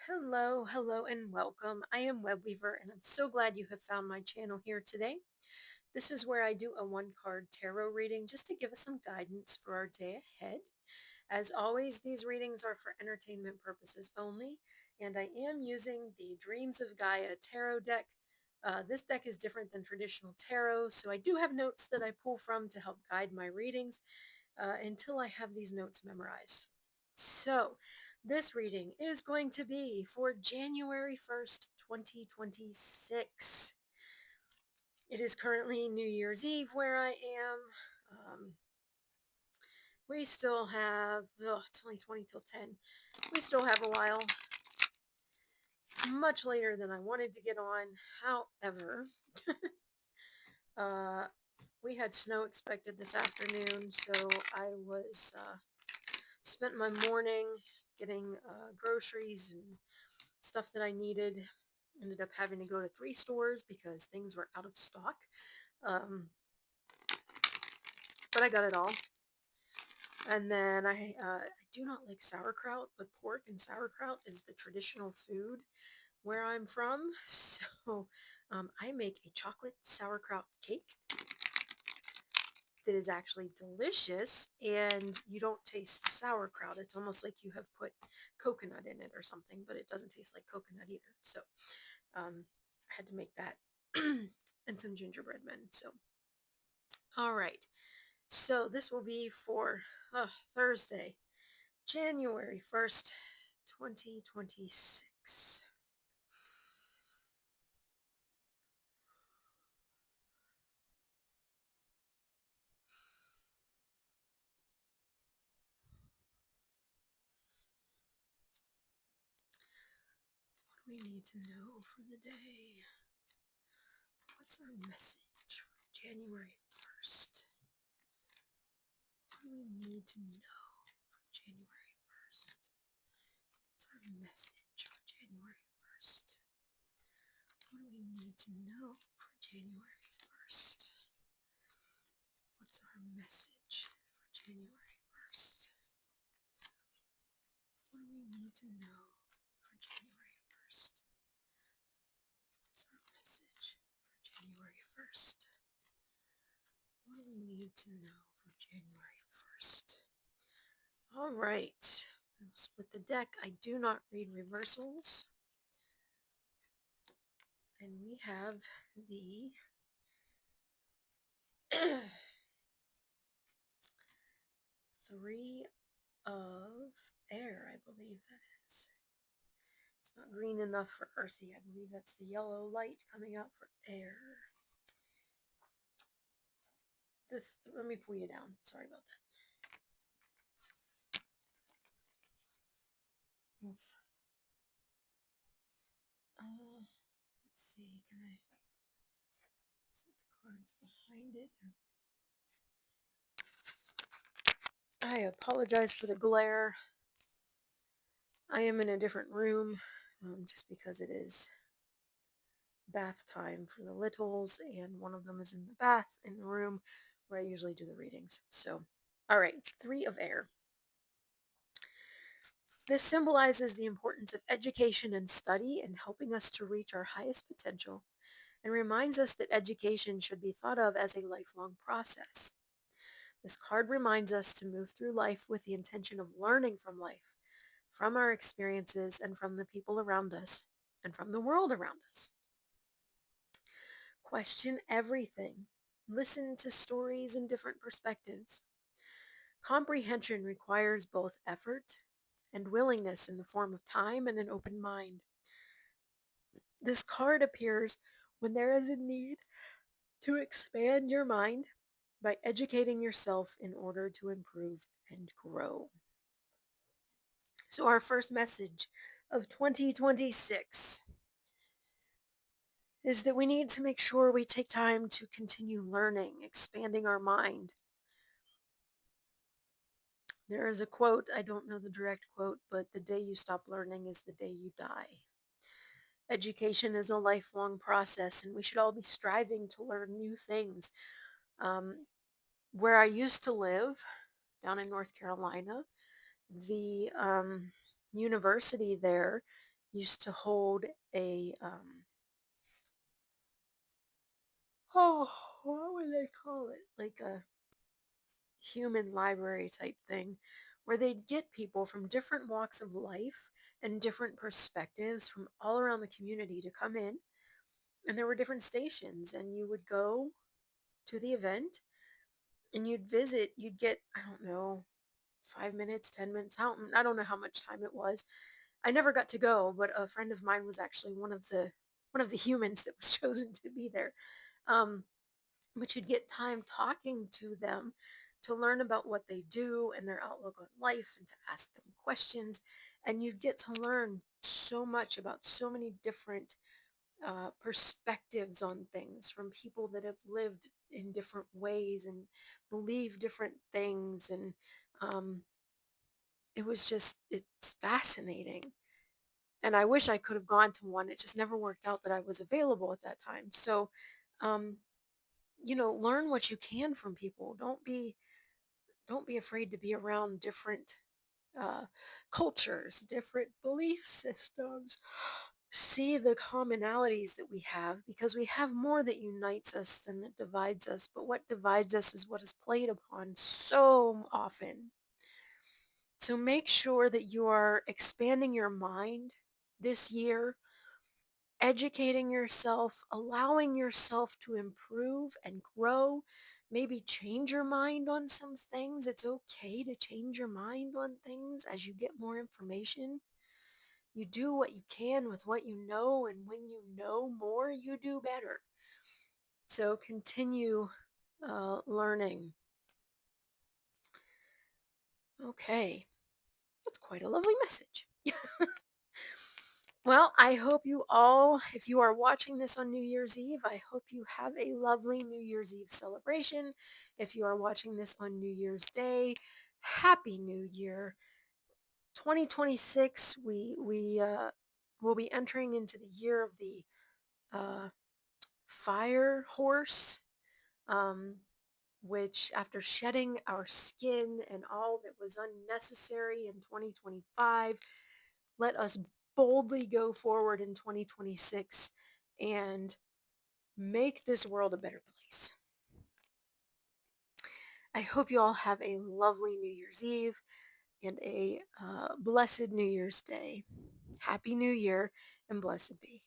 Hello, and welcome. I am Webweaver, and I'm so glad you have found my channel here today. This is where I do a one card tarot reading just to give us some guidance for our day ahead. As always, these readings are for entertainment purposes only, and I am using the Dreams of Gaia tarot deck. This deck is different than traditional tarot, so I do have notes that I pull from to help guide my readings until I have these notes memorized. So, this reading is going to be for January 1st, 2026. It is currently New Year's Eve where I am. We still have, it's only 20 till 10. We still have a while. It's much later than I wanted to get on. However, uh, we had snow expected this afternoon, so I was spent my morning getting groceries and stuff that I needed. Ended up having to go to 3 stores because things were out of stock. Um, but I got it all. And then I do not like sauerkraut, but pork and sauerkraut is the traditional food where I'm from. So I make a chocolate sauerkraut cake that is actually delicious, and you don't taste the sauerkraut. It's almost like you have put coconut in it or something, but it doesn't taste like coconut either. So I had to make that and some gingerbread men. So, all right. So this will be for Thursday, January 1st, 2026. What do we need to know for the day? What's our message for January 1st? What do we need to know for January 1st? What's our message for January 1st? What do we need to know for January 1st? What's our message for January 1st? What do we need to know for January 1st? What's our message for January 1st? What do we need to know for January 1st? All right. We'll split the deck. I do not read reversals. And we have the Three of Air, I believe that is. It's not green enough for earthy. I believe that's the yellow light coming out for air. Let me pull you down. Sorry about that. Oof. Let's see. Can I set the cards behind it? I apologize for the glare. I am in a different room just because it is bath time for the littles, and one of them is in the bath in the room where I usually do the readings. So, all right, Three of Air. This symbolizes the importance of education and study in helping us to reach our highest potential, and reminds us that education should be thought of as a lifelong process. This card reminds us to move through life with the intention of learning from life, from our experiences, and from the people around us, and from the world around us. Question everything. Listen to stories and different perspectives. Comprehension requires both effort and willingness in the form of time and an open mind. This card appears when there is a need to expand your mind by educating yourself in order to improve and grow. So, our first message of 2026 is that we need to make sure we take time to continue learning, expanding our mind. There is a quote, I don't know the direct quote, but the day you stop learning is the day you die. Education is a lifelong process, and we should all be striving to learn new things. Where I used to live, down in North Carolina, the university there used to hold a oh, what would they call it? Like a human library type thing where they'd get people from different walks of life and different perspectives from all around the community to come in. And there were different stations, and you would go to the event and you'd visit. You'd get, I don't know, 5 minutes, 10 minutes. I don't know how much time it was. I never got to go, but a friend of mine was actually one of the humans that was chosen to be there. Um, but you'd get time talking to them to learn about what they do and their outlook on life and to ask them questions. And you'd get to learn so much about so many different perspectives on things from people that have lived in different ways and believe different things. And um, it's fascinating. And I wish I could have gone to one. It just never worked out that I was available at that time. So, um, learn what you can from people. Don't be afraid to be around different uh, cultures, different belief systems. See the commonalities that we have because we have more that unites us than that divides us. But what divides us is what is played upon so often. So make sure that you are expanding your mind this year, educating yourself, allowing yourself to improve and grow, maybe change your mind on some things. It's okay to change your mind on things as you get more information. You do what you can with what you know, and when you know more, you do better. So continue learning. Okay, that's quite a lovely message. Well, I hope you all, if you are watching this on New Year's Eve, I hope you have a lovely New Year's Eve celebration. If you are watching this on New Year's Day, Happy New Year. 2026, we will be entering into the year of the uh, fire horse, um, which after shedding our skin and all that was unnecessary in 2025, let us boldly go forward in 2026 and make this world a better place. I hope you all have a lovely New Year's Eve and a blessed New Year's Day. Happy New Year and blessed be.